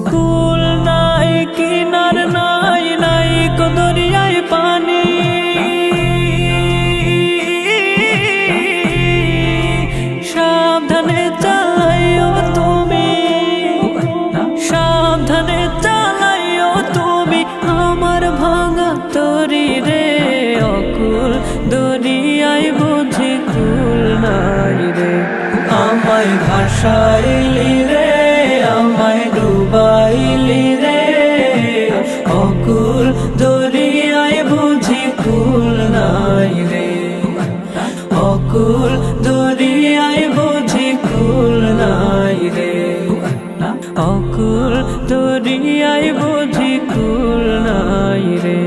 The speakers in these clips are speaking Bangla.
কুল নাই কিনার নাই নাই কো দরিয়ায় পানি, সাবধানে চালাইও তুমি, সাবধানে চালাইও তুমি আমার ভাঙা তরি রে। অকুল দরিয়ায় বুঝি কুল নাই রে, আমায় ভাসাইলি রে, আমায় ডুবাইলি রে। অকুল দরিয়ায় বুঝি কুল নাই রে, অকুল দরিয়ায় বুঝি কুল নাই রে, অকুল দরিয়ায় বুঝি কুল নাই রে।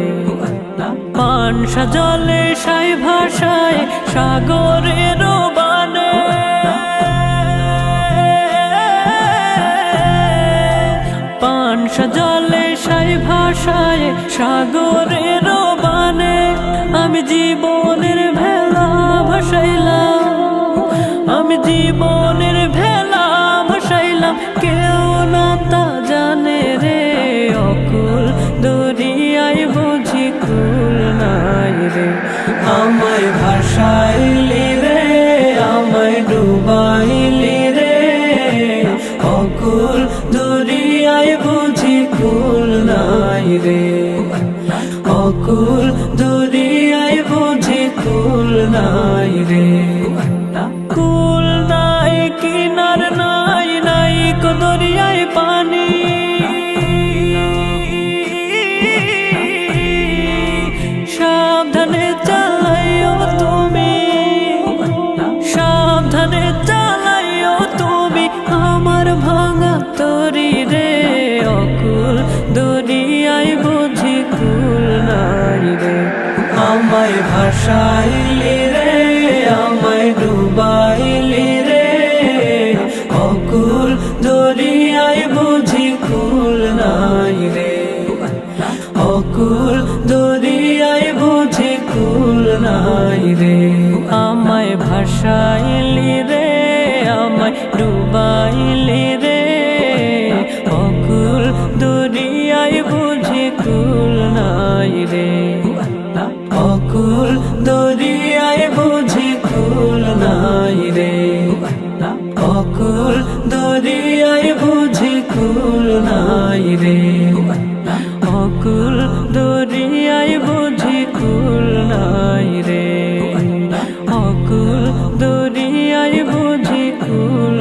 পানসা জলে সাই ভাষায় সাগরের বানে, পানসা জলে সাই ভাষায় সাগরের বানে। আমি জীবনের ভেলা ভাসাইলাম, আমি জীবনের ভেলা ভাসাইলাম, কেউ না তা জানে রে। অকুল দরিয়ায় বুঝি কুল নাই রে, আমায় ভাসাইলি রে, আমায় ডুবাইলি রে। অকুল দরিয়ায় বুঝি কুল নাই রে, অকুল দরিয়ায় বুঝি কুল নাই রে। কুল নাই কিনার নাই নাই কো দরিয়ায় পানি, সাবধানে চালাইও তুমি, সাবধানে চালাইও তুমি আমার ভাঙা তরি রে। অকুল দরিয়ায় বুঝি কুল নাই রে, আমায় ভাসাইলি রে, আমায় ডুবাইলি রে। অকুল দরিয়ায় বুঝি কুল নাই রে, অকুল দরিয়ায় বুঝি কুল নাই রে। আমায় ভাসাইলি রে, আমায় ডুবাইলি রে। অকুল দরিয়ায় বুঝি কুল নাই রে, অকুল দরিয়ায় বুঝি কুল নাই রে, অকুল দরিয়ায় বুঝি কুল নাই রে, অকুল দরিয়ায় বুঝি কুল নাই রে, অকুল দরিয়ায় বুঝি কুল